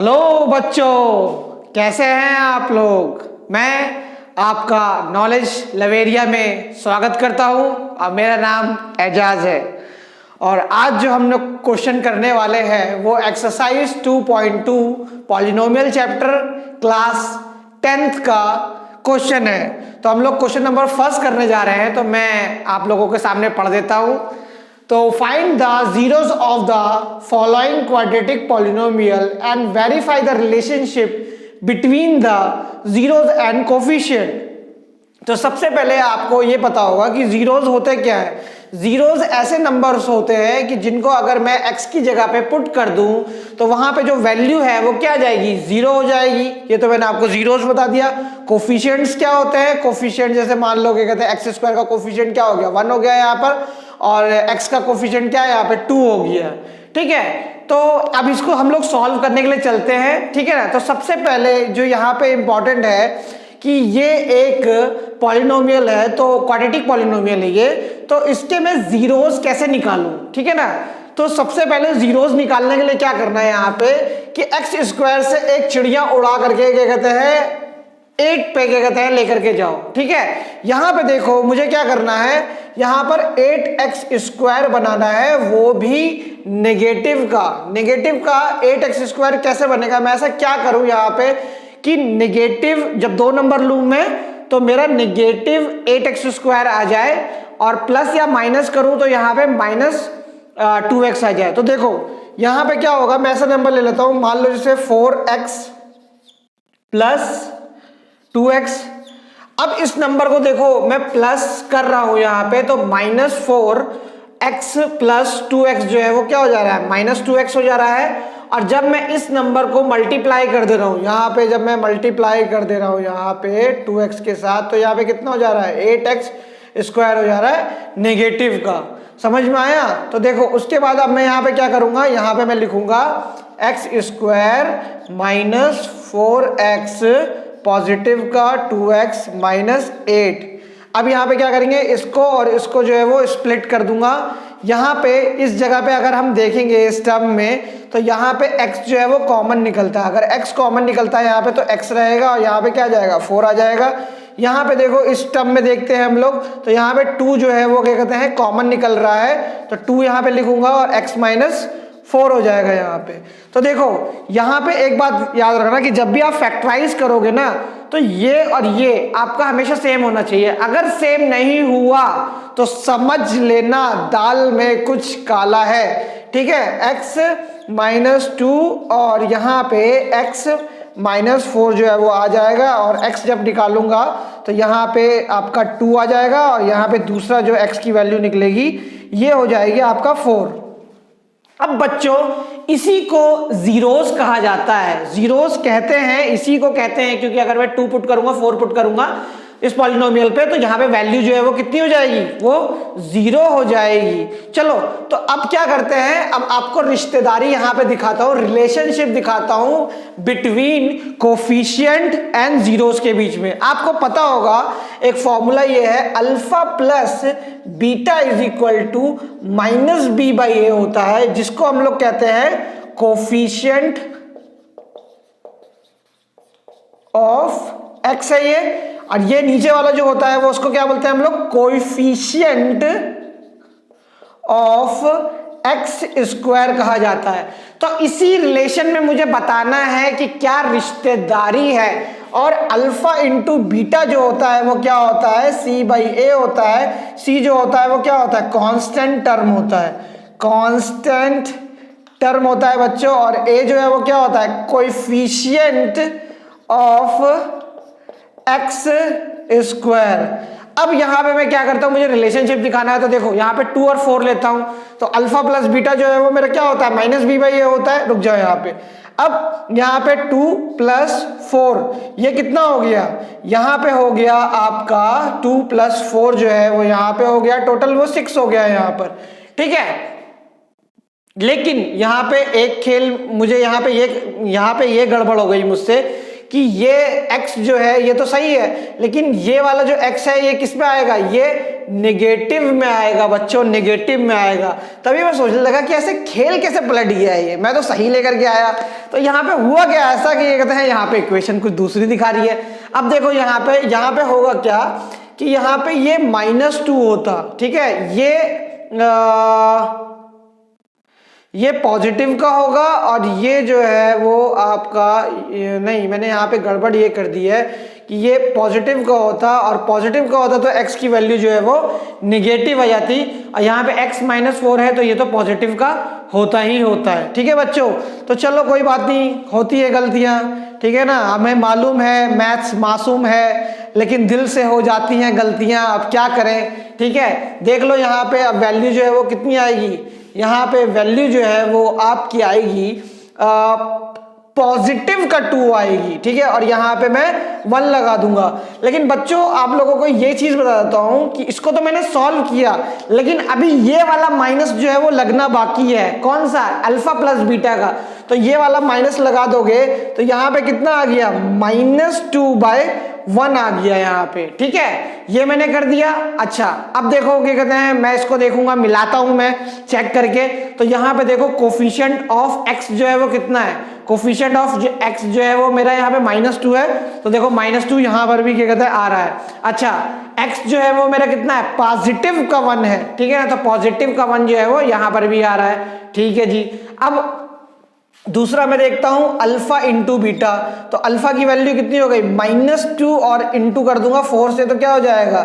Hello बच्चों, कैसे हैं आप लोग। मैं आपका नॉलेज लवेरिया में स्वागत करता हूं और मेरा नाम एजाज है। और आज जो हम लोग क्वेश्चन करने वाले हैं वो exercise 2.2 polynomial chapter class 10th का क्वेश्चन है। तो हम लोग क्वेश्चन नंबर फर्स्ट करने जा रहे हैं, तो मैं आप लोगों के सामने पढ़ देता हूं। तो find the zeros of the following quadratic polynomial and verify the relationship between the zeros and coefficient. तो सबसे पहले आपको ये पता होगा कि जीरोस होते क्या है। जीरोस ऐसे नंबर्स होते हैं कि जिनको अगर मैं x की जगह पे पुट कर दूं तो वहां पे जो वैल्यू है वो क्या आ जाएगी, जीरो हो जाएगी। ये तो मैंने आपको जीरोस बता दिया। कोफिशिएंट्स क्या होते हैं, कोफिशिएंट जैसे मान लो क्या कहते हैं एक्स स्क्वायर का कोफिशिएंट क्या हो गया, 1 हो गया यहाँ पर, और x का कोफिशिएंट क्या है यहाँ पे 2 हो गया। ठीक है, तो अब इसको हम लोग सॉल्व करने के लिए चलते हैं। ठीक है ना। तो सबसे पहले जो यहाँ पे इंपॉर्टेंट है कि ये एक पॉलिनोमियल है, तो क्वाड्रेटिक पॉलिनोमियल है ये, तो इसके मैं जीरोस कैसे निकालूं। ठीक है ना। तो सबसे पहले जीरोस निकालने के लिए क्या करना है यहाँ पे कि एक्स स्क्वायर से एक चिड़िया उड़ा करके क्या कहते हैं 8 पे क्या कहते हैं लेकर के जाओ। ठीक है, यहां पे देखो मुझे क्या करना है, यहां पर 8x स्क्वायर बनाना है, वो भी नेगेटिव का। नेगेटिव का 8x स्क्वायर कैसे बनेगा, मैं ऐसा क्या करूं यहाँ पे कि नेगेटिव जब 2 नंबर लूं मैं तो मेरा नेगेटिव 8x स्क्वायर आ जाए, और प्लस या माइनस करूं तो यहाँ पे -2x आ जाए। तो देखो यहां पे क्या होगा, मैं ऐसा नंबर ले लेता हूं, मान लो जैसे 4x प्लस 2x। अब इस नंबर को देखो मैं प्लस कर रहा हूं यहां पे, तो -4x प्लस 2x जो है वो क्या हो जा रहा है, -2x हो जा रहा है। और जब मैं इस नंबर को मल्टीप्लाई कर दे रहा हूं यहाँ पे, जब मैं मल्टीप्लाई कर दे रहा हूं यहाँ पे 2x के साथ, तो यहाँ पे कितना हो जा रहा है, 8x स्क्वायर हो जा रहा है नेगेटिव का। समझ में आया। तो देखो उसके बाद अब मैं यहाँ पे क्या करूंगा, यहाँ पे मैं लिखूंगा x स्क्वायर -4x पॉजिटिव का 2x -8। अब यहाँ पे क्या करेंगे, इसको और इसको जो है वो स्प्लिट कर दूंगा। यहाँ पे इस जगह पे अगर हम देखेंगे इस टर्म में, तो यहाँ पे x जो है वो कॉमन निकलता है। अगर x कॉमन निकलता है यहाँ पे तो x रहेगा, और यहाँ पे क्या आ जाएगा 4 आ जाएगा। यहाँ पे देखो इस टर्म में देखते हैं हम लोग, तो यहाँ पे 2 जो है वो क्या कहते हैं कॉमन निकल रहा है, तो 2 यहाँ पे लिखूंगा और x -4 हो जाएगा यहाँ पे। तो देखो यहाँ पे एक बात याद रखना कि जब भी आप फैक्टराइज करोगे ना, तो ये और ये आपका हमेशा सेम होना चाहिए। अगर सेम नहीं हुआ तो समझ लेना दाल में कुछ काला है। ठीक है, x -2 और यहाँ पे x -4 जो है वो आ जाएगा, और x जब निकालूंगा तो यहाँ पे आपका 2 आ जाएगा, और यहाँ पे दूसरा जो x की वैल्यू निकलेगी ये हो जाएगी आपका 4। अब बच्चों इसी को जीरोस कहा जाता है। जीरोस कहते हैं, इसी को कहते हैं, क्योंकि अगर मैं 2 पुट करूंगा 4 पुट करूंगा इस पॉलिनोमियल पे, तो यहाँ पे वैल्यू जो है वो कितनी हो जाएगी, वो 0 हो जाएगी। चलो तो अब क्या करते हैं, अब आपको रिश्तेदारी यहाँ पे दिखाता हूँ, रिलेशनशिप दिखाता हूँ बिटवीन कोफिशिएंट एंड जीरोस के बीच में। आपको पता होगा एक फॉर्मूला ये है, alpha plus beta is equal to -b/a होता है, जिसको हम लोग कहते हैं कोफिशिएंट ऑफ x है ये, और ये नीचे वाला जो होता है वो उसको क्या बोलते हैं हम लोग, कोएफिशिएंट ऑफ एक्स स्क्वायर कहा जाता है। तो इसी रिलेशन में मुझे बताना है कि क्या रिश्तेदारी है, और अल्फा इंटू बीटा जो होता है वो क्या होता है, c/a होता है। c जो होता है वो क्या होता है, कांस्टेंट टर्म होता है, कांस्टेंट टर्म होता है बच्चों, और a जो है वो क्या होता है, कोएफिशिएंट ऑफ एक्स स्क्वायर। अब यहां पे मैं क्या करता हूं, मुझे रिलेशनशिप दिखाना है, तो देखो यहां पे 2 और 4 लेता हूं, तो अल्फा प्लस बीटा जो है वो मेरा क्या होता है, -b/a होता है। रुक जाओ यहाँ पे, अब यहाँ पे 2 + 4 ये कितना हो गया, यहाँ पे हो गया आपका 2 + 4 जो है वो यहाँ पे हो गया, टोटल वो 6 हो गया यहाँ पर। ठीक है, लेकिन यहाँ पे एक खेल मुझे यहाँ पे ये गड़बड़ हो गई मुझसे कि ये x जो है ये तो सही है, लेकिन ये वाला जो x है ये किस में आएगा, ये निगेटिव में आएगा बच्चों, निगेटिव में आएगा। तभी मैं सोचने लगा कि ऐसे खेल कैसे पलट गया है ये, मैं तो सही लेकर के आया। तो यहाँ पे हुआ क्या ऐसा कि ये कहते हैं यहाँ पे इक्वेशन कुछ दूसरी दिखा रही है। अब देखो यहाँ पे होगा क्या कि यहाँ पे ये -2 होता, ठीक है, ये पॉजिटिव का होगा और ये जो है वो आपका नहीं, मैंने यहाँ पे गड़बड़ ये कर दी है कि ये पॉजिटिव का होता, और पॉजिटिव का होता तो x की वैल्यू जो है वो निगेटिव आ जाती, और यहाँ पे x -4 है तो ये तो पॉजिटिव का होता ही होता है। ठीक है बच्चों, तो चलो कोई बात नहीं, होती है गलतियाँ, ठीक है ना, हमें मालूम है मैथ्स मासूम है, लेकिन दिल से हो जाती हैं गलतियाँ, अब क्या करें। ठीक है, देख लो यहाँ पे अब वैल्यू जो है वो कितनी आएगी, यहाँ पे वैल्यू जो है वो आपकी आएगी पॉजिटिव का 2 आएगी, ठीक है, और यहाँ पे मैं 1 लगा दूंगा। लेकिन बच्चों आप लोगों को ये चीज बता देता हूं कि इसको तो मैंने सॉल्व किया, लेकिन अभी ये वाला माइनस जो है वो लगना बाकी है। कौन सा? अल्फा प्लस बीटा का। तो ये वाला माइनस लगा दोगे तो यहाँ पे कितना आ गया, -2/1 आ गया यहाँ पे। ठीक है, ये मैंने कर दिया। अच्छा अब देखो क्या कहते हैं, मैं इसको देखूंगा, मिलाता हूं मैं चेक करके। तो यहाँ पे देखो कोफिशिएंट ऑफ x जो है वो कितना है, कोफिशिएंट ऑफ x जो है वो मेरा यहाँ पे -2 है, तो देखो -2 यहाँ पर भी क्या कहते हैं आ रहा है। अच्छा x जो है वो मेरा कितना है, पॉजिटिव का 1 है, ठीक है ना, तो पॉजिटिव का 1 जो है वो यहाँ पर भी आ रहा है। ठीक है जी, अब दूसरा मैं देखता हूं अल्फा इंटू बीटा, तो अल्फा की वैल्यू कितनी हो गई, -2 और इंटू कर दूंगा 4 से, तो क्या हो जाएगा,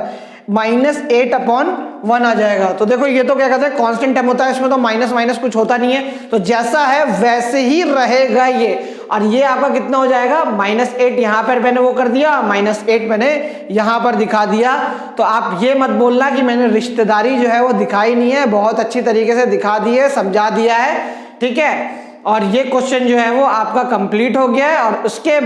-8/1 आ जाएगा। तो देखो ये तो क्या कहते हैं कांस्टेंट टर्म होता है, इसमें तो माइनस माइनस कुछ होता नहीं है, तो जैसा है वैसे ही रहेगा ये। और ये आपका कितना हो जाएगा, -8 यहाँ पर मैंने वो कर दिया, -8 मैंने यहाँ पर दिखा दिया। तो आप ये मत बोलना कि मैंने रिश्तेदारी जो है वो दिखाई नहीं है, बहुत अच्छी तरीके से दिखा दी है, समझा दिया है। ठीक है, और ये क्वेश्चन जो है वो आपका कंप्लीट हो गया है। और उसके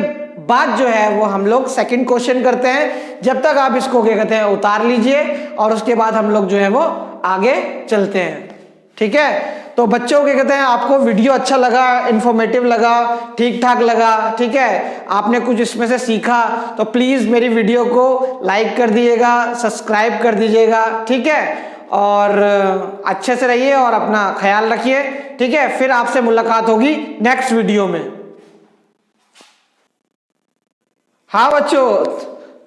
बाद जो है वो हम लोग सेकंड क्वेश्चन करते हैं। जब तक आप इसको क्या कहते हैं उतार लीजिए, और उसके बाद हम लोग जो है वो आगे चलते हैं। ठीक है, तो बच्चों क्या कहते हैं, आपको वीडियो अच्छा लगा, इंफॉर्मेटिव लगा, ठीक ठाक लगा, ठीक है, आपने कुछ इसमें से सीखा, तो प्लीज मेरी वीडियो को लाइक कर दीजिएगा, सब्सक्राइब कर दीजिएगा। ठीक है, और अच्छे से रहिए और अपना ख्याल रखिए। ठीक है, फिर आपसे मुलाकात होगी नेक्स्ट वीडियो में। हाँ बच्चों,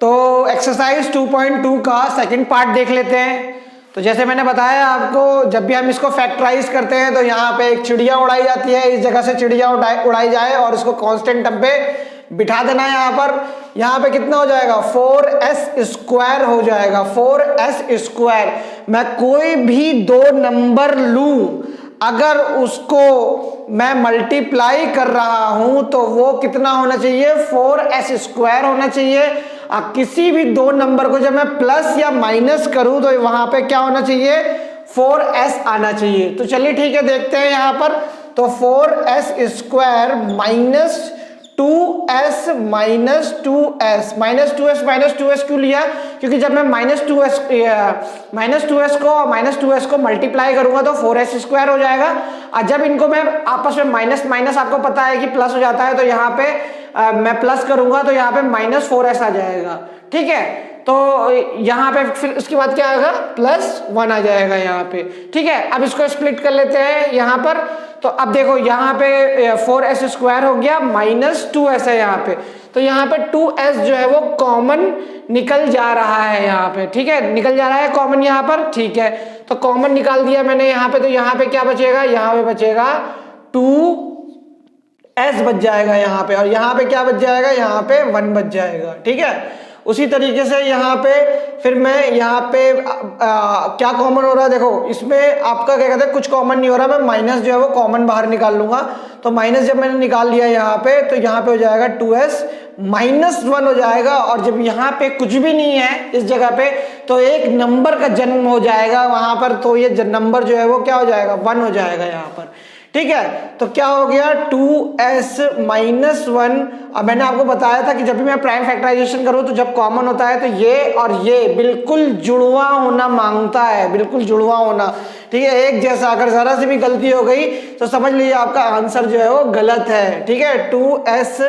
तो एक्सरसाइज 2.2 का सेकंड पार्ट देख लेते हैं। तो जैसे मैंने बताया आपको, जब भी हम इसको फैक्टराइज करते हैं तो यहाँ पे एक चिड़िया उड़ाई जाती है, इस जगह से चिड़िया उड़ाई जाए और इसको कांस्टेंट टर्म पे बिठा देना है। यहाँ पे कितना हो जाएगा, 4s² हो जाएगा, 4s²। मैं कोई भी 2 नंबर लूं, अगर उसको मैं मल्टीप्लाई कर रहा हूं तो वो कितना होना चाहिए, 4s² होना चाहिए। किसी भी 2 नंबर को जब मैं प्लस या माइनस करूं तो वहां पे क्या होना चाहिए, 4s आना चाहिए। तो चलिए ठीक है, देखते हैं यहाँ पर। तो 4s² -2s -2s क्यों लिया, क्योंकि जब मैं -2s को मल्टीप्लाई करूंगा तो 4s² हो जाएगा। और जब इनको मैं आपस में माइनस माइनस, आपको पता है कि प्लस हो जाता है, तो यहाँ पे मैं प्लस करूंगा तो यहाँ पे -4s आ जाएगा। ठीक है, तो यहाँ पे फिर उसके बाद क्या आएगा, +1 आ जाएगा यहाँ पे। ठीक है, अब इसको स्प्लिट कर लेते हैं यहाँ पर। तो अब देखो यहाँ पे 4s² हो गया, -2s है यहाँ पे, तो यहाँ पे 2s जो है वो कॉमन निकल जा रहा है यहाँ पे। ठीक है, निकल जा रहा है कॉमन यहाँ पर। ठीक है, तो कॉमन निकाल दिया मैंने यहाँ पे, तो यहाँ पे क्या बचेगा, यहाँ पे बचेगा 2s बच जाएगा यहाँ पे, और यहाँ पे क्या बच जाएगा, यहाँ पे 1 बच जाएगा। ठीक है, उसी तरीके से यहाँ पे फिर मैं यहाँ पे क्या कॉमन हो रहा है, देखो इसमें आपका क्या कहते हैं कुछ कॉमन नहीं हो रहा, मैं माइनस जो है वो कॉमन बाहर निकाल लूंगा। तो माइनस जब मैंने निकाल लिया यहाँ पे, तो यहाँ पे हो जाएगा 2s -1 हो जाएगा। और जब यहाँ पे कुछ भी नहीं है इस जगह पे, तो एक नंबर का जन्म हो जाएगा वहां पर, तो ये नंबर जो है वो क्या हो जाएगा, 1 हो जाएगा यहाँ पर। ठीक है, तो क्या हो गया, 2s -1। अब मैंने आपको बताया था कि जब भी मैं प्राइम फैक्टराइजेशन करूं तो जब कॉमन होता है तो ये और ये बिल्कुल जुड़वा होना मांगता है, बिल्कुल जुड़वा होना। ठीक है, एक जैसा। अगर जरा सी भी गलती हो गई तो समझ लीजिए आपका आंसर जो है वो गलत है। ठीक है, 2s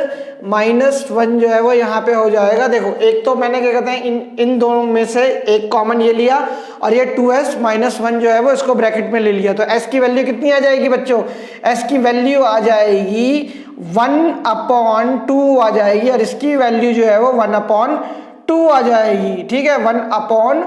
माइनस 1 जो है वो यहाँ पे हो जाएगा। देखो एक तो मैंने क्या कहते हैं इन दोनों में से एक कॉमन ये लिया और ये 2s माइनस 1 जो है वो इसको ब्रैकेट में ले लिया। तो s की वैल्यू कितनी आ जाएगी बच्चों? s की वैल्यू आ जाएगी 1/2 आ जाएगी और इसकी वैल्यू जो है वो 1/2 आ जाएगी। ठीक है, 1/2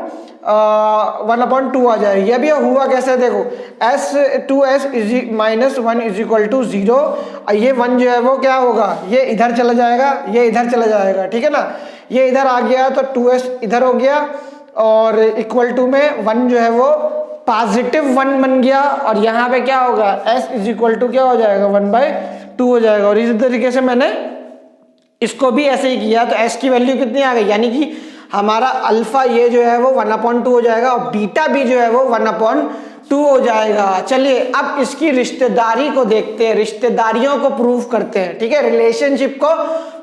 आ जाएगी। अब ये हुआ कैसे? देखो s 2s minus 1 is equal to 0 और ये 1 जो है वो क्या होगा? ये इधर चला जाएगा, ये इधर चला जाएगा। ठीक है ना, ये इधर आ गया तो 2s इधर हो गया और इक्वल टू में 1 जो है वो पॉजिटिव 1 बन गया और यहाँ पे क्या होगा? s इज इक्वल टू क्या हो जाएगा? 1/2 हो जाएगा। और इसी तरीके से मैंने इसको भी ऐसे ही किया तो s की वैल्यू कितनी आ गई? यानी कि हमारा अल्फा ये जो है वो 1/2 हो जाएगा और बीटा भी जो है वो 1/2 हो जाएगा। चलिए अब इसकी रिश्तेदारी को देखते हैं, रिश्तेदारियों को प्रूव करते हैं। ठीक है, रिलेशनशिप को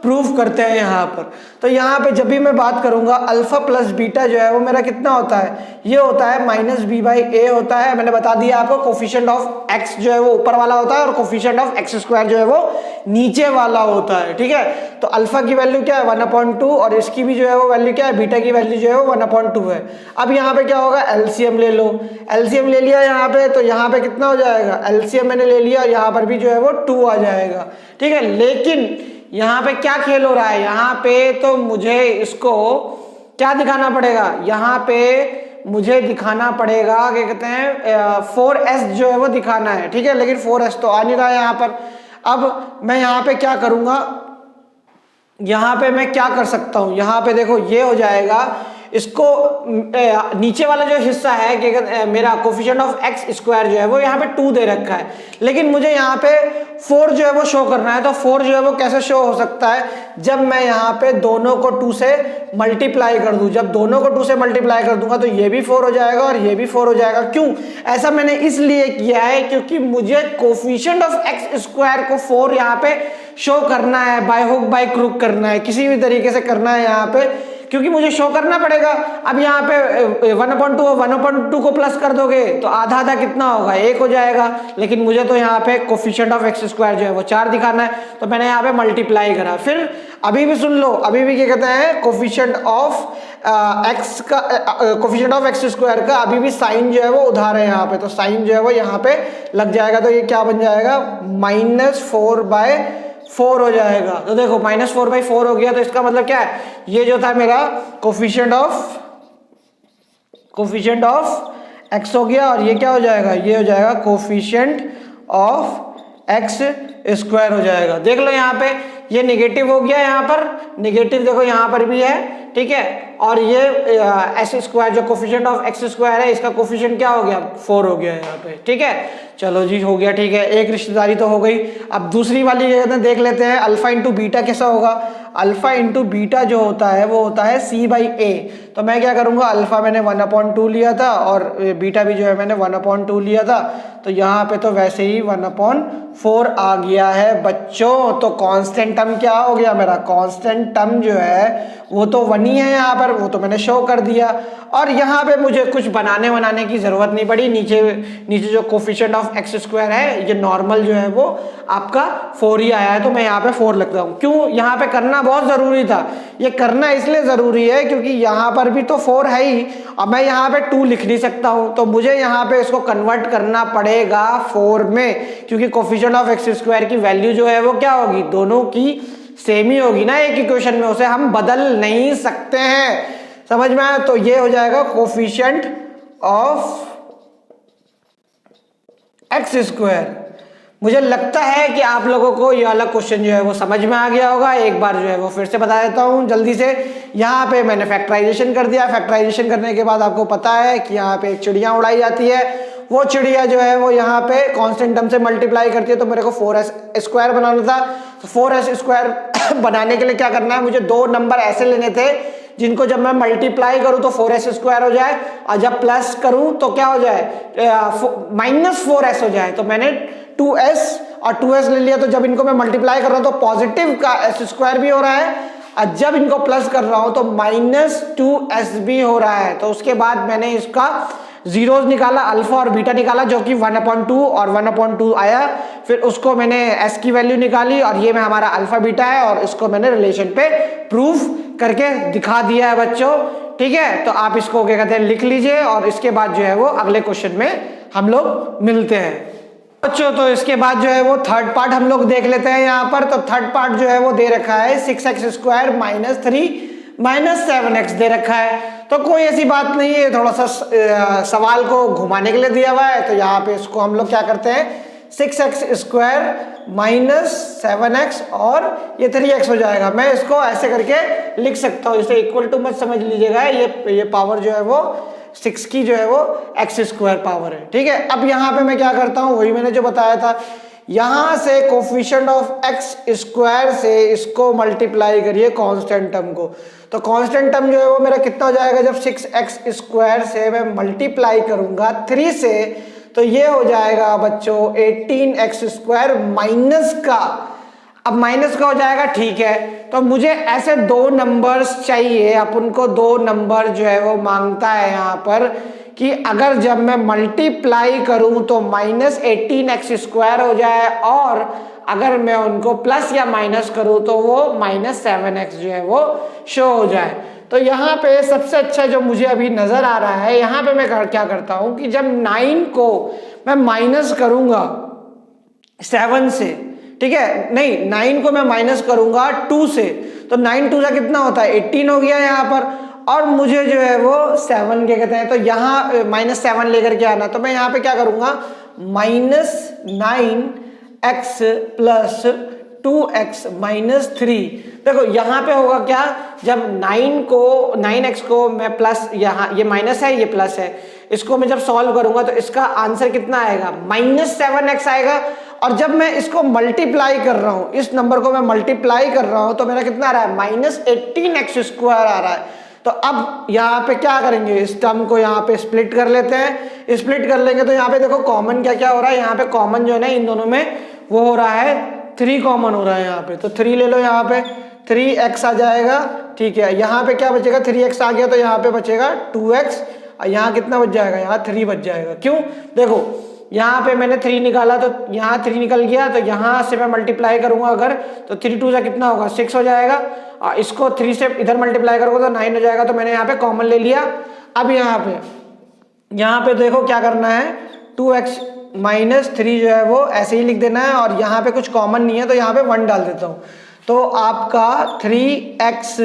प्रूव करते हैं यहाँ पर। तो यहाँ पे जब भी मैं बात करूंगा अल्फा प्लस बीटा जो है वो मेरा कितना होता है? ये होता है -b/a होता है। मैंने बता दिया आपको कोफिशिएंट ऑफ x जो है वो ऊपर वाला होता है और कोफिशिएंट ऑफ x² जो है वो नीचे वाला होता है। ठीक है, तो अल्फा की वैल्यू क्या है? 1/2 और इसकी भी जो है वो वैल्यू क्या है? बीटा की वैल्यू जो है वो 1/2 है। अब यहाँ पे क्या होगा? एलसीएम ले लो। एलसीएम ले लिया यहाँ पे तो यहाँ पे कितना हो जाएगा? एलसीएम मैंने ले लिया और यहाँ पर भी जो है वो 2 आ जाएगा। ठीक है, लेकिन यहाँ पे क्या खेल हो रहा है? यहाँ पे तो मुझे इसको क्या दिखाना पड़ेगा? यहाँ पे मुझे दिखाना पड़ेगा क्या कहते हैं 4s जो है वो दिखाना है। ठीक है, लेकिन 4s तो आ नहीं रहा है यहाँ पर। अब मैं यहाँ पे क्या करूंगा? यहाँ पे मैं क्या कर सकता हूँ? यहाँ पे देखो ये हो जाएगा, इसको नीचे वाला जो हिस्सा है कि मेरा कोफिशिएंट ऑफ x² जो है वो यहाँ पे 2 दे रखा है, लेकिन मुझे यहाँ पे 4 जो है वो शो करना है। तो 4 जो है वो कैसे शो हो सकता है? जब मैं यहाँ पे दोनों को 2 से मल्टीप्लाई कर दूं। जब दोनों को 2 से मल्टीप्लाई कर दूंगा तो ये भी 4 हो जाएगा और ये भी 4 हो जाएगा। क्यों ऐसा मैंने इसलिए किया है क्योंकि मुझे कोफिशिएंट ऑफ x² को 4 यहाँ पे शो करना है, बाय हुक बाय क्रूक करना है, किसी भी तरीके से करना है यहाँ पे, क्योंकि मुझे शो करना पड़ेगा। अब यहाँ पे 1/2 को प्लस कर दोगे तो आधा आधा कितना होगा? 1 हो जाएगा। लेकिन मुझे तो यहाँ पे कोफिशिएंट ऑफ x² जो है वो 4 दिखाना है, तो मैंने यहाँ पे मल्टीप्लाई करा। फिर अभी भी सुन लो, अभी भी क्या कहते हैं coefficient of coefficient of x² का अभी भी साइन जो है वो उधार है यहाँ पे, तो साइन जो है वो यहाँ पे लग जाएगा। तो ये क्या बन जाएगा? -4/4 हो जाएगा। तो देखो -4/4 हो गया, तो इसका मतलब क्या है? ये जो था मेरा कोफिशिएंट ऑफ x हो गया और ये क्या हो जाएगा? ये हो जाएगा कोफिशिएंट ऑफ x² हो जाएगा। देख लो यहाँ पे ये नेगेटिव हो गया, यहाँ पर नेगेटिव देखो यहाँ पर भी है। ठीक है, और ये s² जो कोफिशिएंट ऑफ x² है इसका कोफिशिएंट क्या हो गया? 4 हो गया यहाँ पे। ठीक है, चलो जी हो गया। ठीक है, एक रिश्तेदारी तो हो गई। अब दूसरी वाली क्या कहते हैं देख लेते हैं, अल्फा इंटू बीटा कैसा होगा? अल्फा इंटू बीटा जो होता है वो होता है c/a। तो मैं क्या करूंगा? अल्फा मैंने 1/2 लिया था और बीटा भी जो है मैंने 1/2 लिया था, तो यहाँ पे तो वैसे ही 1/4 आ गया है बच्चों। तो कांस्टेंट टर्म क्या हो गया मेरा? कांस्टेंट टर्म जो है वो तो 1 ही है यहाँ पर, वो तो मैंने शो कर दिया। और यहाँ पे मुझे कुछ बनाने की जरूरत नहीं पड़ी। नीचे जो कोफिशिएंट ऑफ x² है ये नॉर्मल जो है वो आपका 4 ही आया है, तो मैं यहाँ पे 4 लिखता हूँ। क्यों? यहाँ पे करना बहुत जरूरी था। ये करना इसलिए जरूरी है क्योंकि यहाँ पर भी तो 4 है ही, अब मैं यहाँ पे 2 लिख नहीं सकता हूँ, तो मुझे यहाँ पे इसको कन्वर्ट करना पड़ेगा 4 में, क्योंकि कोफिशिएंट ऑफ x² की वैल्यू जो है वो क्या होगी? दोनों की सेम ही होगी ना एक इक्वेशन में, उसे हम बदल नहीं सकते हैं। समझ में आया? तो ये हो जाएगा कोफिशिएंट ऑफ x²। मुझे लगता है कि आप लोगों को ये वाला क्वेश्चन जो है वो समझ में आ गया होगा। एक बार जो है वो फिर से बता देता हूँ जल्दी से। यहाँ पे मैंने फैक्टराइजेशन कर दिया। फैक्टराइजेशन करने के बाद आपको पता है कि यहाँ पे एक चिड़िया उड़ाई जाती है, वो चिड़िया जो है वो यहाँ पे कांस्टेंट टर्म से मल्टीप्लाई करती है। तो मेरे को 4s² बनाना था, तो 4s² बनाने के लिए क्या करना है? मुझे 2 नंबर ऐसे लेने थे जिनको जब मैं मल्टीप्लाई करूं तो 4s² हो जाए और जब प्लस करूं तो क्या हो जाए? -4s हो जाए। तो मैंने 2s और 2s ले लिया, तो जब इनको मैं मल्टीप्लाई कर रहा हूं तो पॉजिटिव का s² भी हो रहा है और जब इनको प्लस कर रहा हूं तो -2s भी हो रहा है। तो उसके बाद मैंने इसका जीरोज निकाला, अल्फा और बीटा निकाला, जो कि 1/2 और 1/2 आया। फिर उसको मैंने एस की वैल्यू निकाली और ये में हमारा अल्फा बीटा है और इसको मैंने रिलेशन पे प्रूफ करके दिखा दिया है बच्चों। ठीक है, तो आप इसको क्या कहते हैं लिख लीजिए और इसके बाद जो है वो अगले क्वेश्चन में हम लोग मिलते हैं बच्चों। तो इसके बाद जो है वो थर्ड पार्ट हम लोग देख लेते हैं यहाँ पर। तो थर्ड पार्ट जो है वो दे रखा है 6x² - 3 - 7x दे रखा है। तो कोई ऐसी बात नहीं है, थोड़ा सा सवाल को घुमाने के लिए दिया हुआ है। तो यहाँ पे इसको हम लोग क्या करते हैं 6x² - 7x और ये 3x हो जाएगा। मैं इसको ऐसे करके लिख सकता हूँ, इसे इक्वल टू मत समझ लीजिएगा, ये पावर जो है वो 6 की जो है वो x² पावर है। ठीक है, अब यहाँ पे मैं क्या करता हूँ वही मैंने जो बताया था, यहां से कोफिशिएंट ऑफ x² से इसको मल्टीप्लाई करिए कांस्टेंट टर्म को। तो कांस्टेंट टर्म जो है वो मेरा कितना हो जाएगा, जब 6x² से मैं मल्टीप्लाई करूंगा 3 से, तो ये हो जाएगा बच्चों 18x² माइनस का। अब माइनस का हो जाएगा, ठीक है। तो मुझे ऐसे दो नंबर्स चाहिए, अपन को दो नंबर जो है वो मांगता है यहाँ पर कि अगर जब मैं मल्टीप्लाई करूं तो -18x² हो जाए और अगर मैं उनको प्लस या माइनस करूं तो वो -7x जो है वो शो हो जाए। तो यहाँ पे सबसे अच्छा जो मुझे अभी नजर आ रहा है, यहाँ पे मैं क्या करता हूं कि जब 9 को मैं माइनस करूंगा 7 से, ठीक है, नहीं 9 को मैं माइनस करूंगा 2 से, तो 9 2 का कितना होता है 18 हो गया यहाँ पर। और मुझे जो है वो 7 क्या कहते हैं, तो यहाँ -7 लेकर के आना। तो मैं यहाँ पे क्या करूंगा -9x + 2x - 3। देखो यहाँ पे होगा क्या, जब 9x को मैं प्लस, यहाँ ये माइनस है ये प्लस है, इसको मैं जब सॉल्व करूंगा तो इसका आंसर कितना आएगा -7x आएगा। और जब मैं इसको मल्टीप्लाई कर रहा हूं, इस नंबर को मैं मल्टीप्लाई कर रहा हूं, तो मेरा कितना आ रहा है -18x² आ रहा है। तो अब यहाँ पे क्या करेंगे, इस टर्म को यहाँ पे स्प्लिट कर लेते हैं। स्प्लिट कर लेंगे तो यहाँ पे देखो कॉमन क्या क्या हो रहा है, यहाँ पे कॉमन जो है ना इन दोनों में वो हो रहा है 3 कॉमन हो रहा है यहाँ पे। तो 3 ले लो, यहाँ पे 3x आ जाएगा। ठीक है, यहाँ पे क्या बचेगा, 3x आ गया तो यहाँ पे बचेगा 2x। यहाँ कितना बच जाएगा, यहाँ 3 बच जाएगा। क्यों, देखो यहाँ पे मैंने 3 निकाला तो यहाँ 3 निकल गया, तो यहाँ से मैं मल्टीप्लाई करूंगा अगर, तो 3 2 कितना होगा 6 हो जाएगा। और इसको 3 से इधर मल्टीप्लाई करोगे तो 9 हो जाएगा। तो मैंने यहाँ पे कॉमन ले लिया। अब यहाँ पे देखो क्या करना है, 2x - 3 जो है वो ऐसे ही लिख देना है और यहाँ पे कुछ कॉमन नहीं है तो यहाँ पे 1 डाल देता हूँ। तो आपका 3x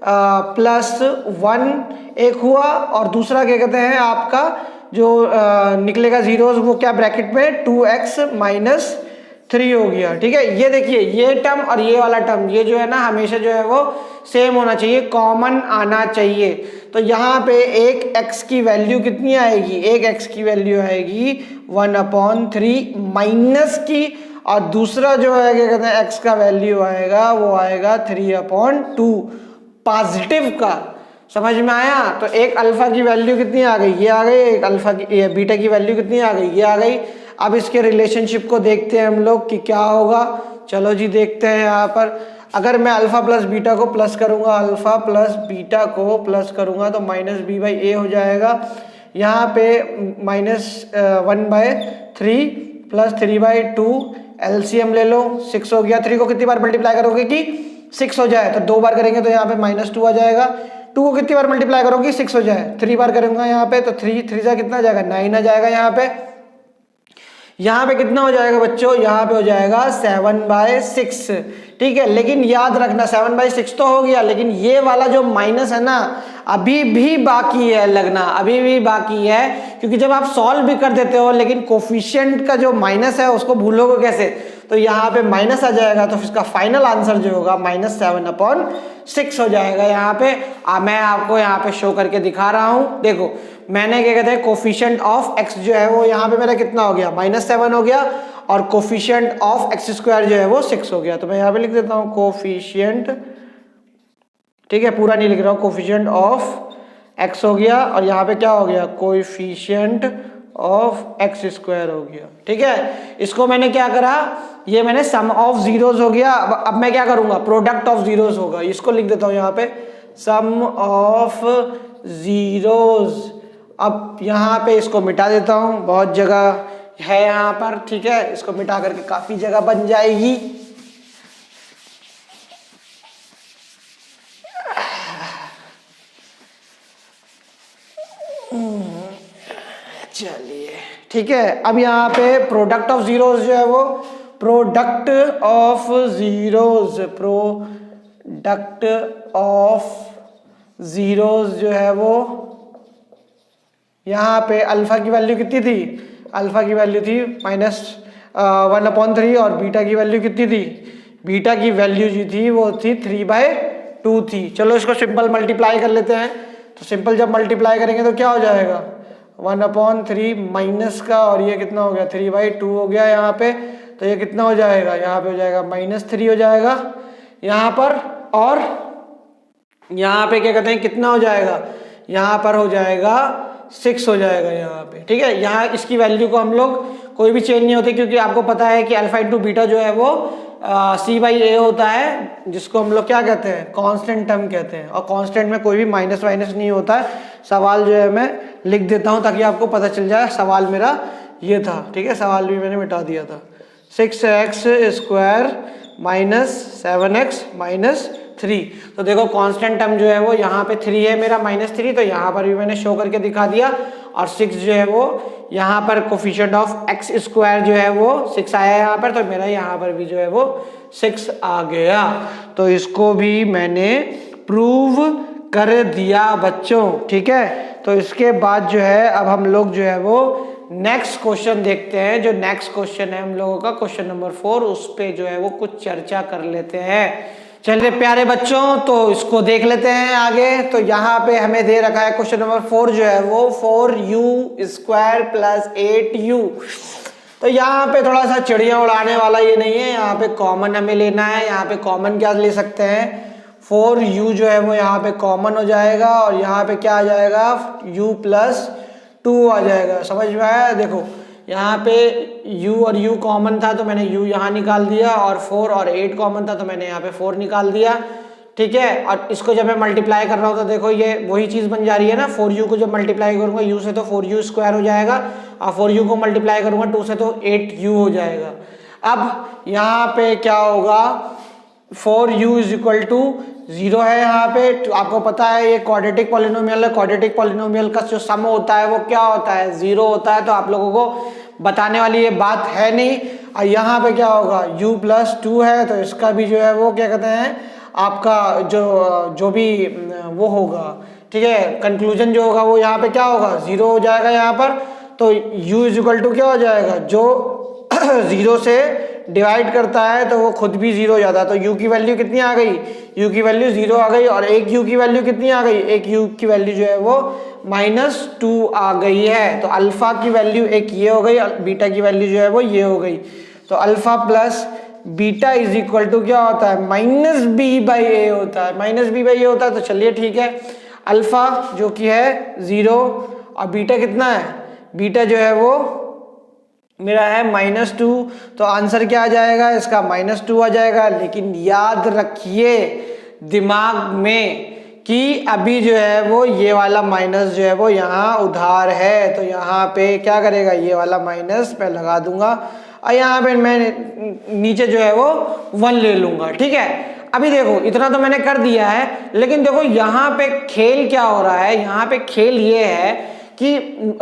+ 1 एक हुआ और दूसरा क्या कहते हैं आपका जो निकलेगा जीरोज वो क्या ब्रैकेट में 2x - 3 हो गया। ठीक है, ये देखिए ये टर्म और ये वाला टर्म ये जो है ना हमेशा जो है वो सेम होना चाहिए, कॉमन आना चाहिए। तो यहाँ पे एक x की वैल्यू कितनी आएगी, एक x की वैल्यू आएगी 1/3 माइनस की, और दूसरा जो है क्या कहते हैं x का वैल्यू आएगा वो आएगा 3/2 पॉजिटिव का। समझ में आया। तो एक अल्फा की वैल्यू कितनी आ गई, ये आ गई, एक अल्फा की बीटा की वैल्यू कितनी आ गई, ये आ गई। अब इसके रिलेशनशिप को देखते हैं हम लोग कि क्या होगा। चलो जी देखते हैं। यहाँ पर अगर मैं अल्फा प्लस बीटा को प्लस करूंगा, अल्फा प्लस बीटा को प्लस करूंगा तो -b/a हो जाएगा। यहाँ पे -1/3 + 3/2 एलसीएम ले लो, 6 हो गया। 3 को कितनी बार मल्टीप्लाई करोगे कि 6 हो जाए, तो 2 बार करेंगे तो यहाँ पे -2 आ जाएगा। 2 को कितनी बार मल्टीप्लाई करोगे 6 हो जाए, 3 बार करूंगा यहाँ पे, तो 3 से कितना आ जाएगा 9 आ जाएगा। यहाँ पे कितना हो जाएगा बच्चों, यहाँ पे हो जाएगा 7/6। ठीक है, लेकिन याद रखना 7/6 तो हो गया, लेकिन ये वाला जो माइनस है ना अभी भी बाकी है लगना, अभी भी बाकी है। क्योंकि जब आप सॉल्व भी कर देते हो लेकिन कोफिशिएंट का जो माइनस है उसको भूलोगे कैसे, तो यहाँ पे माइनस आ जाएगा। तो इसका फाइनल आंसर जो होगा -7/6 हो जाएगा। यहाँ पे मैं आपको यहाँ पे शो करके दिखा रहा हूँ। देखो मैंने क्या कहते हैं कोफिशिएंट ऑफ x जो है वो यहाँ पे मेरा कितना हो गया -7 हो गया, और कोफिशिएंट ऑफ x² जो है वो 6 हो गया। तो मैं यहाँ पे लिख देता हूँ कोफिशिएंट, ठीक है पूरा नहीं लिख रहा हूँ, कोफिशिएंट ऑफ x हो गया, और यहाँ पे क्या हो गया कोफिशिएंट ऑफ x² हो गया। ठीक है, इसको मैंने क्या करा, ये मैंने सम ऑफ जीरोज हो गया। अब मैं क्या करूंगा प्रोडक्ट ऑफ जीरोज होगा, इसको लिख देता हूँ यहाँ पे सम ऑफ जीरोज अब यहाँ पे इसको मिटा देता हूँ, बहुत जगह है यहाँ पर, ठीक है, इसको मिटा करके काफी जगह बन जाएगी। चलिए ठीक है, अब यहाँ पे प्रोडक्ट ऑफ जीरोस जो है वो प्रोडक्ट ऑफ जीरोस जो है वो यहाँ पे अल्फा की वैल्यू कितनी थी, अल्फा की वैल्यू थी -1/3 और बीटा की वैल्यू कितनी थी, बीटा की वैल्यू जो थी वो थी 3/2 थी। चलो इसको सिंपल मल्टीप्लाई कर लेते हैं। तो सिंपल जब मल्टीप्लाई करेंगे तो क्या हो जाएगा, 1/3 माइनस का, और ये कितना हो गया 3/2 हो गया यहाँ पे, तो ये कितना हो जाएगा, यहाँ पे हो जाएगा -3 हो जाएगा यहाँ पर, और यहाँ पे क्या कहते हैं कितना हो जाएगा, यहाँ पर हो जाएगा 6 हो जाएगा यहाँ पे, ठीक है। यहाँ इसकी वैल्यू को हम लोग कोई भी चेंज नहीं होती, क्योंकि आपको पता है कि अल्फा इंटू बीटा जो है वो C/A होता है, जिसको हम लोग क्या कहते हैं, कांस्टेंट टर्म कहते हैं, और कांस्टेंट में कोई भी माइनस वाइनस नहीं होता है। सवाल जो है मैं लिख देता हूँ ताकि आपको पता चल जाए, सवाल मेरा ये था, ठीक है, सवाल भी मैंने मिटा दिया था। 6x² minus 7x minus 3। तो देखो कांस्टेंट टर्म जो है वो यहाँ पे 3 है मेरा, -3, तो यहाँ पर भी मैंने शो करके दिखा दिया। और 6 जो है वो यहाँ पर कोफिशिएंट ऑफ x² जो है वो 6 आया यहाँ पर, तो मेरा यहाँ पर भी जो है वो 6 आ गया। तो इसको भी मैंने प्रूव कर दिया बच्चों, ठीक है। तो इसके बाद जो है अब हम लोग जो है वो नेक्स्ट क्वेश्चन देखते हैं। जो नेक्स्ट क्वेश्चन है हम लोगों का क्वेश्चन नंबर 4, उस पे जो है वो कुछ चर्चा कर लेते हैं। चलिए प्यारे बच्चों, तो इसको देख लेते हैं आगे। तो यहाँ पे हमें दे रखा है क्वेश्चन नंबर 4 जो है वो 4u² + 8u। तो यहाँ पे थोड़ा सा चिड़िया उड़ाने वाला ये नहीं है, यहाँ पे कॉमन हमें लेना है। यहाँ पे कॉमन क्या ले सकते हैं, 4u जो है वो यहाँ पे कॉमन हो जाएगा, और यहाँ पे क्या आ जाएगा, u + 2 आ जाएगा। समझ में आया, देखो यहाँ पे u और u कॉमन था तो मैंने u यहाँ निकाल दिया, और 4 और 8 कॉमन था तो मैंने यहाँ पे 4 निकाल दिया, ठीक है। और इसको जब मैं मल्टीप्लाई कर रहा हूँ तो देखो ये वही चीज़ बन जा रही है ना, 4u को जब मल्टीप्लाई करूँगा u से तो 4u² हो जाएगा, और 4u को मल्टीप्लाई करूँगा 2 से तो 8u हो जाएगा। अब यहाँ पे क्या होगा, 4u = 0 है यहाँ पे। तो आपको पता है ये क्वाड्रेटिक पॉलिनोमियल है, क्वाड्रेटिक पॉलिनोमियल का जो सम होता है वो क्या होता है, 0 होता है। तो आप लोगों को बताने वाली ये बात है नहीं। और यहाँ पे क्या होगा, u + 2 है, तो इसका भी जो है वो क्या कहते हैं, आपका जो भी वो होगा, ठीक है, कंक्लूजन जो होगा वो यहाँ पे क्या होगा, 0 हो जाएगा यहाँ पर। तो u = क्या हो जाएगा, जो 0 से डिवाइड करता है तो वो खुद भी 0 हो जाता है। तो u की वैल्यू कितनी आ गई, u की वैल्यू 0 आ गई, और एक u की वैल्यू कितनी आ गई, एक u की वैल्यू जो है वो -2 आ गई है। तो अल्फा की वैल्यू एक ये हो गई, बीटा की वैल्यू जो है वो ये हो गई। तो अल्फा + बीटा = क्या होता है, -b/a होता है, -b/a होता है। तो चलिए ठीक है, अल्फा जो कि है 0 और बीटा कितना है, बीटा जो है वो मेरा है -2। तो आंसर क्या आ जाएगा इसका, -2 आ जाएगा। लेकिन याद रखिए दिमाग में कि अभी जो है वो ये वाला माइनस जो है वो यहाँ उधार है, तो यहाँ पे क्या करेगा, ये वाला माइनस मैं लगा दूंगा, और यहाँ पे मैं नीचे जो है वो 1 ले लूंगा, ठीक है। अभी देखो इतना तो मैंने कर दिया है, लेकिन देखो यहाँ पे खेल क्या हो रहा है, यहाँ पे खेल ये है कि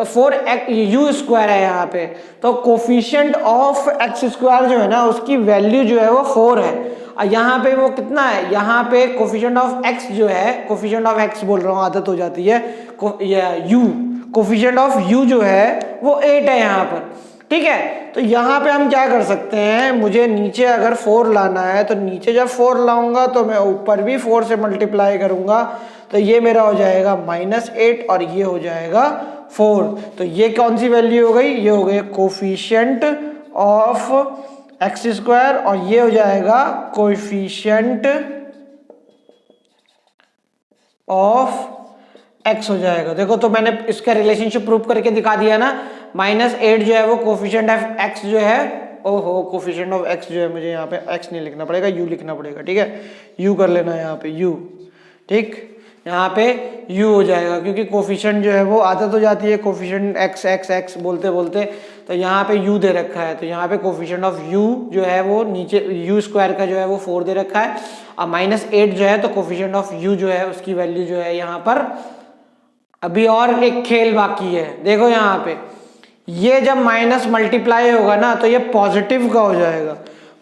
4u² है यहाँ पे, तो कोफिशिएंट ऑफ x² जो है ना उसकी वैल्यू जो है वो 4 है, और यहाँ पे वो कितना है, यहाँ पे कोफिशिएंट ऑफ x जो है, कोफिशिएंट ऑफ x बोल रहा हूँ, आदत हो जाती है, u कोफिशिएंट ऑफ u जो है वो 8 है यहाँ पर, ठीक है। तो यहाँ पे हम क्या कर सकते हैं, मुझे नीचे अगर 4 लाना है तो नीचे जब 4 लाऊंगा तो मैं ऊपर भी 4 से मल्टीप्लाई करूंगा, तो ये मेरा हो जाएगा -8 और ये हो जाएगा 4। तो ये कौन सी वैल्यू हो गई, ये हो गई कोफिशिएंट ऑफ x² और ये हो जाएगा कोफिशिएंट ऑफ x हो जाएगा। देखो तो मैंने इसका रिलेशनशिप प्रूव करके दिखा दिया ना, -8 जो है वो कोफिशिएंट ऑफ x जो है, ओहो कोफिशिएंट ऑफ x जो है, मुझे यहाँ पे x नहीं लिखना पड़ेगा, u लिखना पड़ेगा, ठीक है, u कर लेना यहाँ पे u, ठीक। यहाँ पे u हो जाएगा, क्योंकि कोफिशिएंट जो है वो आदत हो जाती है कोफिशिएंट x x x बोलते बोलते, तो यहाँ पे u दे रखा है, तो यहाँ पे कोफिशिएंट ऑफ u जो है वो नीचे u स्क्वायर का जो है वो 4 दे रखा है, और -8 जो है तो कोफिशिएंट ऑफ u जो है उसकी वैल्यू जो है यहाँ पर। अभी और एक खेल बाकी है, देखो यहाँ पे ये जब माइनस मल्टीप्लाई होगा ना तो ये पॉजिटिव का हो जाएगा,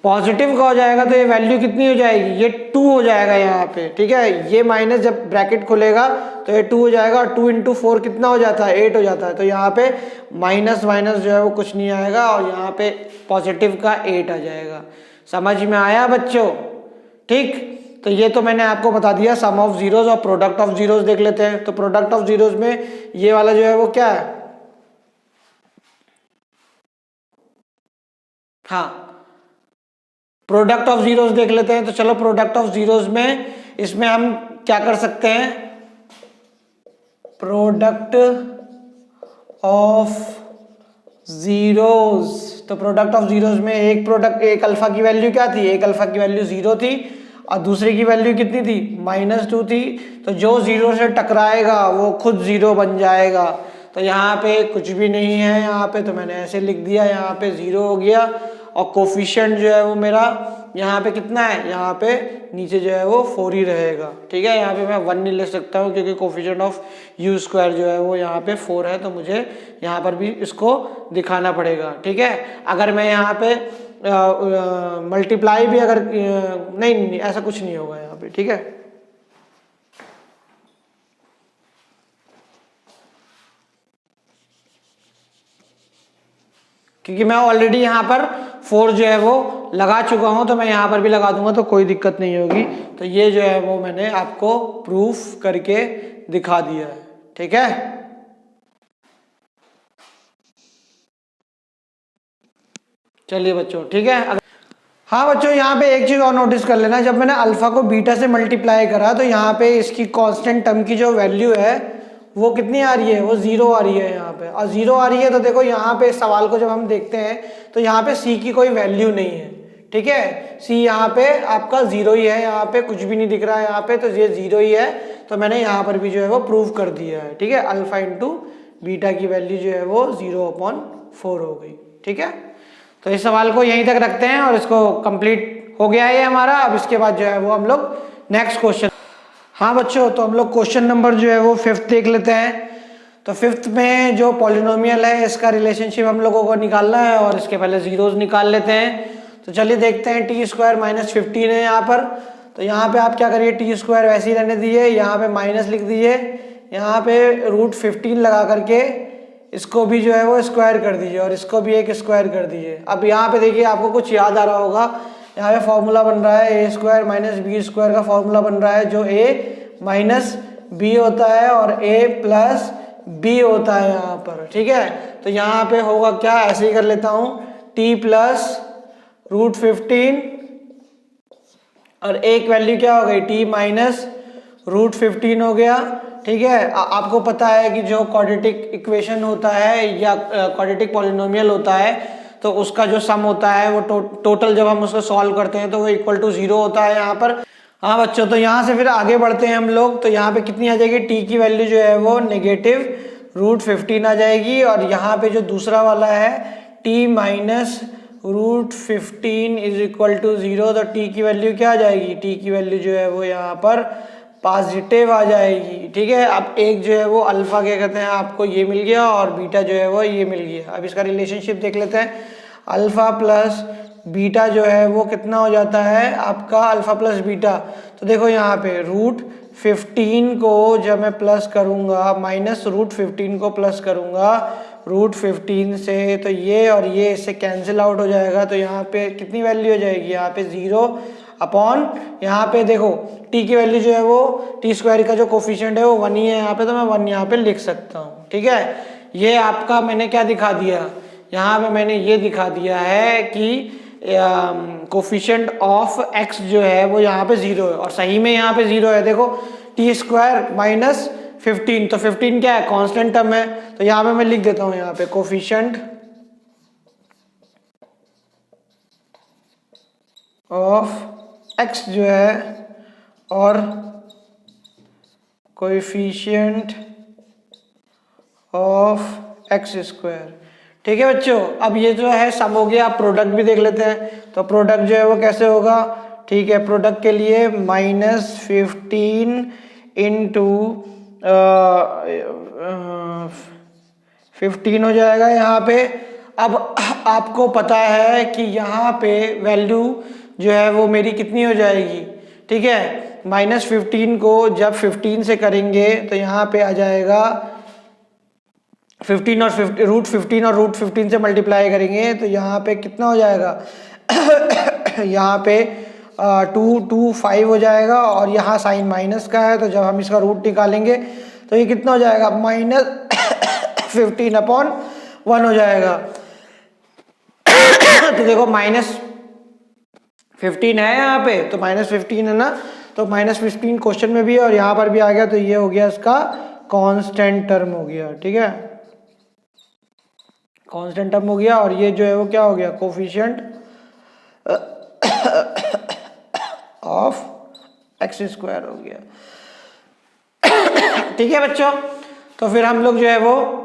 पॉजिटिव का हो जाएगा तो ये वैल्यू कितनी हो जाएगी, ये 2 हो जाएगा यहाँ पे, ठीक है। ये माइनस जब ब्रैकेट खुलेगा तो ये 2 हो जाएगा, और 2 × 4 कितना हो जाता है, 8 हो जाता है, तो यहाँ पे माइनस माइनस जो है वो कुछ नहीं आएगा, और यहाँ पे पॉजिटिव का 8 आ जाएगा। समझ में आया बच्चों? ठीक, तो ये तो मैंने आपको बता दिया सम ऑफ जीरोस। और प्रोडक्ट ऑफ जीरोस देख लेते हैं। तो प्रोडक्ट ऑफ जीरोस में ये वाला जो है वो क्या है, हाँ प्रोडक्ट ऑफ जीरोस देख लेते हैं। तो चलो प्रोडक्ट ऑफ जीरोस में इसमें हम क्या कर सकते हैं, प्रोडक्ट ऑफ जीरोस। तो प्रोडक्ट ऑफ जीरोस में एक अल्फा की वैल्यू क्या थी, एक अल्फा की वैल्यू 0 थी, और दूसरे की वैल्यू कितनी थी, -2 थी। तो जो 0 से टकराएगा वो खुद 0 बन जाएगा। तो यहाँ पे कुछ भी नहीं है यहाँ पे, तो मैंने ऐसे लिख दिया, यहाँ पे 0 हो गया। और कोफिशिएंट जो है वो मेरा यहाँ पे कितना है, यहाँ पे नीचे जो है वो 4 ही रहेगा, ठीक है। यहाँ पे मैं 1 नहीं ले सकता हूँ क्योंकि कोफिशिएंट ऑफ u स्क्वायर जो है वो यहाँ पे 4 है, तो मुझे यहाँ पर भी इसको दिखाना पड़ेगा, ठीक है। अगर मैं यहाँ पे मल्टीप्लाई भी अगर नहीं ऐसा कुछ नहीं होगा यहाँ पे, ठीक है। क्योंकि मैं ऑलरेडी यहाँ पर 4 जो है वो लगा चुका हूँ, तो मैं यहाँ पर भी लगा दूंगा तो कोई दिक्कत नहीं होगी। तो ये जो है वो मैंने आपको प्रूफ करके दिखा दिया है, ठीक है। चलिए बच्चों, ठीक है। हाँ बच्चों, यहाँ पे एक चीज़ और नोटिस कर लेना, जब मैंने अल्फा को बीटा से मल्टीप्लाई करा तो यहाँ पे इसकी कांस्टेंट टर्म की जो वैल्यू है वो कितनी आ रही है, वो 0 आ रही है यहाँ पे। और 0 आ रही है तो देखो यहाँ पे इस सवाल को जब हम देखते हैं तो यहाँ पे c की कोई वैल्यू नहीं है, ठीक है। c यहाँ पे आपका 0 ही है, यहाँ पे कुछ भी नहीं दिख रहा है यहाँ पे, तो ये 0 ही है। तो मैंने यहाँ पर भी जो है वो प्रूव कर दिया है, ठीक है। अल्फा इंटू बीटा की वैल्यू जो है वो 0/4 हो गई, ठीक है। तो इस सवाल को यहीं तक रखते हैं और इसको कंप्लीट हो गया है हमारा। अब इसके बाद जो है वो हम लोग नेक्स्ट क्वेश्चन। हाँ बच्चों, तो हम लोग क्वेश्चन नंबर जो है वो 5th देख लेते हैं। तो 5th में जो पॉलिनोमियल है इसका रिलेशनशिप हम लोगों को निकालना है, और इसके पहले जीरोस निकाल लेते हैं। तो चलिए देखते हैं, t² - 15 है यहाँ पर। तो यहाँ पे आप क्या करिए, t² वैसे ही रहने दीजिए, यहाँ पे माइनस लिख दीजिए, यहाँ पे √15 लगा करके इसको भी जो है वो स्क्वायर कर दीजिए, और इसको भी एक स्क्वायर कर दीजिए। अब यहाँ पे देखिए आपको कुछ याद आ रहा होगा, यहाँ पे फॉर्मूला बन रहा है a² - b² का फॉर्मूला बन रहा है, जो a - b होता है और a + b होता है यहाँ पर, ठीक है। तो यहाँ पे होगा क्या, ऐसे ही कर लेता हूँ, t + √15 और एक वैल्यू क्या हो गई, t - √15 हो गया, ठीक है। आपको पता है कि जो क्वाड्रेटिक इक्वेशन होता है या क्वाड्रेटिक पॉलिनोमियल होता है तो उसका जो सम होता है वो टोटल जब हम उसको सॉल्व करते हैं तो वो = 0 होता है यहाँ पर। हाँ बच्चों, तो यहाँ से फिर आगे बढ़ते हैं हम लोग। तो यहाँ पे कितनी आ जाएगी, t की वैल्यू जो है वो -√15 आ जाएगी, और यहाँ पे जो दूसरा वाला है t - √15 = 0, तो t की वैल्यू क्या आ जाएगी, t की वैल्यू जो है वो यहाँ पर पॉजिटिव आ जाएगी, ठीक है। अब एक जो है वो अल्फा क्या कहते हैं आपको ये मिल गया, और बीटा जो है वो ये मिल गया। अब इसका रिलेशनशिप देख लेते हैं। अल्फा प्लस बीटा जो है वो कितना हो जाता है आपका, अल्फा प्लस बीटा। तो देखो यहाँ पे √15 को जब मैं प्लस करूँगा, -√15 को प्लस करूँगा √15 से, तो ये और ये इससे कैंसिल आउट हो जाएगा। तो यहाँ पे कितनी वैल्यू हो जाएगी, यहाँ पे 0 यहाँ पे देखो t की वैल्यू जो है वो t² का जो कोफिशिएंट है वो 1 ही है यहाँ पे, तो मैं 1 यहाँ पे लिख सकता हूँ, ठीक है। ये आपका मैंने क्या दिखा दिया, यहाँ पे मैंने ये दिखा दिया है कि कोफिशिएंट ऑफ x जो है वो यहाँ पे 0 है, और सही में यहाँ पे 0 है। देखो t² - 15, तो 15 क्या है, कांस्टेंट टर्म है। तो यहाँ पे मैं लिख देता हूँ, यहाँ पे कोफिशिएंट ऑफ x जो है और कोएफिशिएंट ऑफ एक्स स्क्वायर। ठीक है बच्चों, अब ये जो है सम हो गया, आप प्रोडक्ट भी देख लेते हैं। तो प्रोडक्ट जो है वो कैसे होगा, ठीक है, प्रोडक्ट के लिए -15 इंटू 15 हो जाएगा यहाँ पे। अब आपको पता है कि यहाँ पे वैल्यू जो है वो मेरी कितनी हो जाएगी, ठीक है, -15 को जब 15 से करेंगे तो यहाँ पे आ जाएगा 15 और √15 और √15 से मल्टीप्लाई करेंगे तो यहाँ पे कितना हो जाएगा यहाँ पे 225 हो जाएगा, और यहाँ साइन माइनस का है तो जब हम इसका रूट निकालेंगे तो ये कितना हो जाएगा -15/1 हो जाएगा। तो देखो -15 है यहाँ पे, तो -15 है ना, तो -15 क्वेश्चन में भी है और यहाँ पर भी आ गया, तो ये हो गया इसका कांस्टेंट टर्म हो गया। ठीक है, कांस्टेंट टर्म हो गया, और ये जो है वो क्या हो गया, कोफिशिएंट ऑफ एक्स स्क्वायर हो गया। ठीक है बच्चों, तो फिर हम लोग जो है वो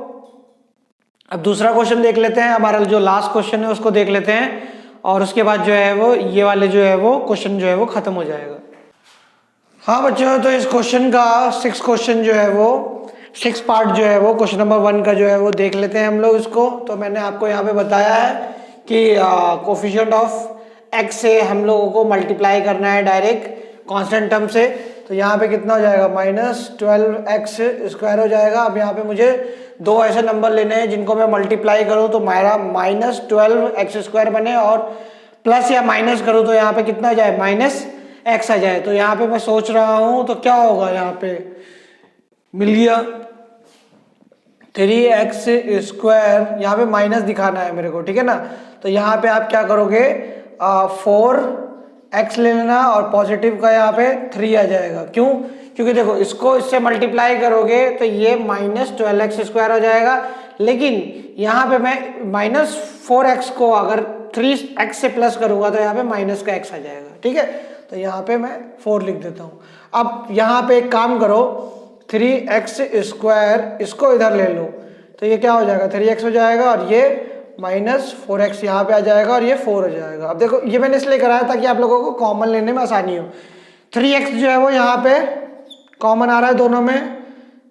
अब दूसरा क्वेश्चन देख लेते हैं, हमारा जो लास्ट क्वेश्चन है उसको देख लेते हैं, और उसके बाद जो है वो ये वाले जो है वो क्वेश्चन जो है वो खत्म हो जाएगा। हाँ बच्चों, तो इस क्वेश्चन का 6 क्वेश्चन जो है वो 6 पार्ट जो है वो क्वेश्चन नंबर 1 का जो है वो देख लेते हैं हम लोग इसको। तो मैंने आपको यहाँ पे बताया है कि कोफिशिएंट ऑफ एक्स से हम लोगों को मल्टीप्लाई करना है डायरेक्ट कांस्टेंट टर्म से, तो यहाँ पे कितना हो जाएगा, -12x² हो जाएगा। अब यहाँ पे मुझे 2 ऐसे नंबर लेने हैं जिनको मैं मल्टीप्लाई करूँ तो मेरा -12x² बने, और प्लस या माइनस करूँ तो यहाँ पे कितना आ जाए, -x आ जाए। तो यहाँ पे मैं सोच रहा हूँ तो क्या होगा, यहाँ पे मिल गया 3x², यहाँ पे माइनस दिखाना है मेरे को, ठीक है ना। तो यहाँ पे आप क्या करोगे, 4x ले लेना, और पॉजिटिव का यहाँ पे 3 आ जाएगा। क्यों, क्योंकि देखो इसको इससे मल्टीप्लाई करोगे तो ये -12x² हो जाएगा, लेकिन यहाँ पे मैं -4x को अगर 3x से प्लस करूंगा तो यहाँ पे माइनस का x आ जाएगा। ठीक है, तो यहाँ पे मैं 4 लिख देता हूँ। अब यहाँ पे एक काम करो, 3x² इसको इधर ले लो तो ये क्या हो जाएगा, 3x हो जाएगा, और ये -4x यहाँ पे आ जाएगा, और ये 4 हो जाएगा। अब देखो ये मैंने इसलिए कराया ताकि आप लोगों को कॉमन लेने में आसानी हो। 3x जो है वो यहाँ पे कॉमन आ रहा है दोनों में,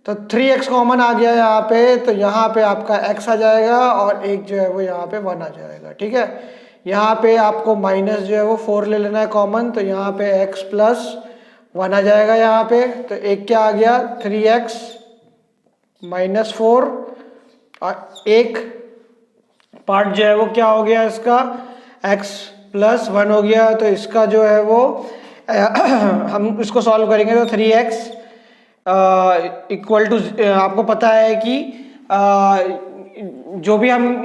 तो 3x कॉमन आ गया यहाँ पे, तो यहाँ पे आपका x आ जाएगा, और एक जो है वो यहाँ पे 1 आ जाएगा। ठीक है, यहाँ पे आपको माइनस जो है वो 4 ले लेना है कॉमन, तो यहाँ पे x + 1 आ जाएगा यहाँ पे, तो एक क्या आ गया, 3x - 4, और एक पार्ट जो है वो क्या हो गया इसका, x + 1 हो गया। तो इसका जो है वो हम इसको सॉल्व करेंगे तो 3x इक्वल टू, आपको पता है कि जो भी हम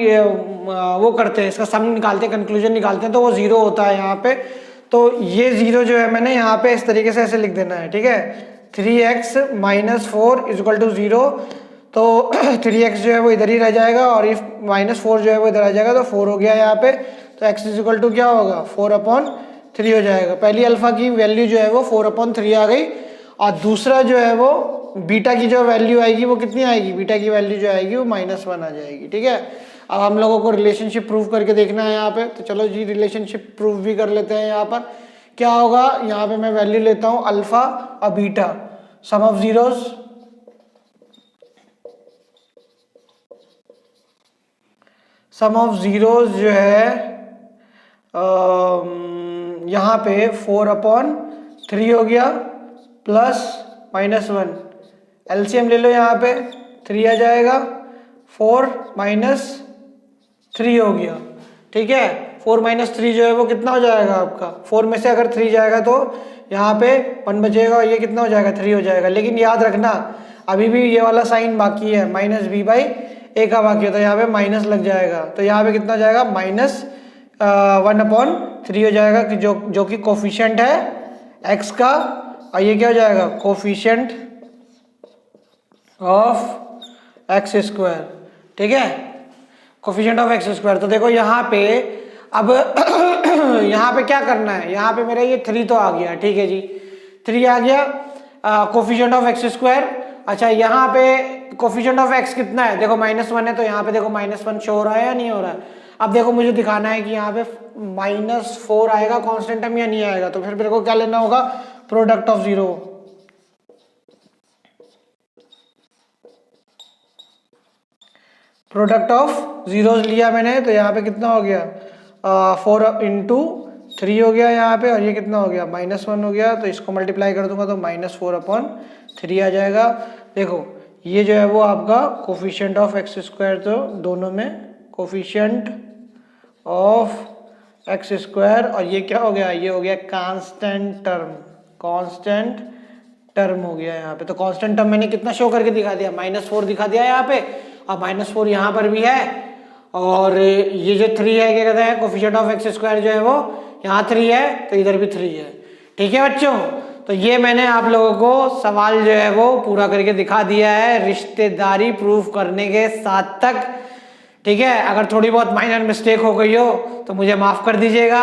वो करते हैं इसका सम निकालते हैं, कंक्लूजन निकालते हैं, तो वो 0 होता है यहाँ पे। तो ये 0 जो है मैंने यहाँ पे इस तरीके से ऐसे लिख देना है। ठीक है, 3x - 4 = 0, तो 3x जो है वो इधर ही रह जाएगा, और ये -4 जो है वो इधर आ जाएगा, तो 4 हो गया यहाँ पे। तो x = क्या होगा, 4/3 हो जाएगा। पहली अल्फा की वैल्यू जो है वो 4/3 आ गई, और दूसरा जो है वो बीटा की जो वैल्यू आएगी वो कितनी आएगी, बीटा की वैल्यू जो आएगी वो -1 आ जाएगी। ठीक है, अब हम लोगों को रिलेशनशिप प्रूव करके देखना है यहाँ पे, तो चलो जी रिलेशनशिप प्रूव भी कर लेते हैं। यहाँ पर क्या होगा, यहाँ पे मैं वैल्यू लेता हूँ अल्फा और beta, sum of zeros, sum of zeros जो है यहाँ पे 4/3 हो गया, प्लस -1, एलसीएम ले लो, यहाँ पे 3 आ जाएगा, 4 - 3 हो गया। ठीक है, 4 - 3 जो है वो कितना हो जाएगा आपका, 4 में से अगर 3 जाएगा तो यहाँ पे 1 बचेगा, और ये कितना हो जाएगा, 3 हो जाएगा। लेकिन याद रखना अभी भी ये वाला साइन बाकी है, -b/a का बाकी है, तो यहाँ पे माइनस लग जाएगा, तो यहाँ पे कितना जाएगा, -1/3 हो जाएगा, कि जो कि कोफिशिएंट है x का, और ये क्या हो जाएगा, कोफिशिएंट ऑफ x²। ठीक है, कोफिशिएंट ऑफ x²। तो देखो यहाँ पे अब यहाँ पे क्या करना है, यहाँ पे मेरा ये 3 तो आ गया, ठीक है जी, 3 आ गया। Coefficient of x square. अच्छा यहाँ पे कोफिशिएंट ऑफ एक्स कितना है, देखो -1 है, तो यहाँ पे देखो -1 शो हो रहा है या नहीं हो रहा है। अब देखो मुझे दिखाना है कि यहाँ पे -4 आएगा कांस्टेंट टर्म या नहीं आएगा, तो फिर मेरे को क्या लेना होगा, product of zero. Product of zeros लिया मैंने, तो यहाँ पे कितना हो गया, 4 × 3 हो गया यहाँ पे, और ये कितना हो गया, -1 हो गया, तो इसको मल्टीप्लाई कर दूंगा तो -4/3 आ जाएगा। देखो ये जो है वो आपका कोफिशिएंट ऑफ एक्स स्क्वायर, तो दोनों में कोफिशिएंट ऑफ एक्स स्क्वायर, और ये क्या हो गया, ये हो गया कांस्टेंट टर्म, कांस्टेंट टर्म हो गया यहाँ पे। तो कांस्टेंट टर्म मैंने कितना शो करके दिखा दिया, -4 दिखा दिया यहाँ पे, और -4 यहाँ पर भी है, और ये जो 3 है क्या कहते हैं, कोफिशिएंट ऑफ एक्स स्क्वायर जो है वो यहाँ 3 है, तो इधर भी 3 है। ठीक है बच्चों, तो ये मैंने आप लोगों को सवाल जो है वो पूरा करके दिखा दिया है, रिश्तेदारी प्रूफ करने के साथ तक। ठीक है, अगर थोड़ी बहुत माइनर मिस्टेक हो गई हो तो मुझे माफ कर दीजिएगा।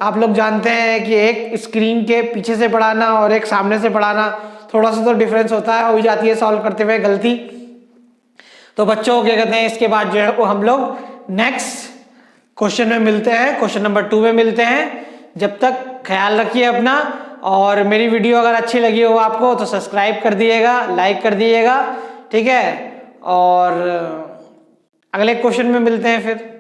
आप लोग जानते हैं कि एक स्क्रीन के पीछे से पढ़ाना और एक सामने से पढ़ाना थोड़ा सा तो डिफरेंस होता है, हो जाती है सॉल्व करते हुए गलती। तो बच्चों क्या कहते हैं, इसके बाद जो है वो हम लोग नेक्स्ट क्वेश्चन में मिलते हैं, क्वेश्चन नंबर 2 में मिलते हैं। जब तक ख्याल रखिए अपना, और मेरी वीडियो अगर अच्छी लगी हो आपको तो सब्सक्राइब कर दिएगा, लाइक कर दिएगा। ठीक है, और अगले क्वेश्चन में मिलते हैं फिर।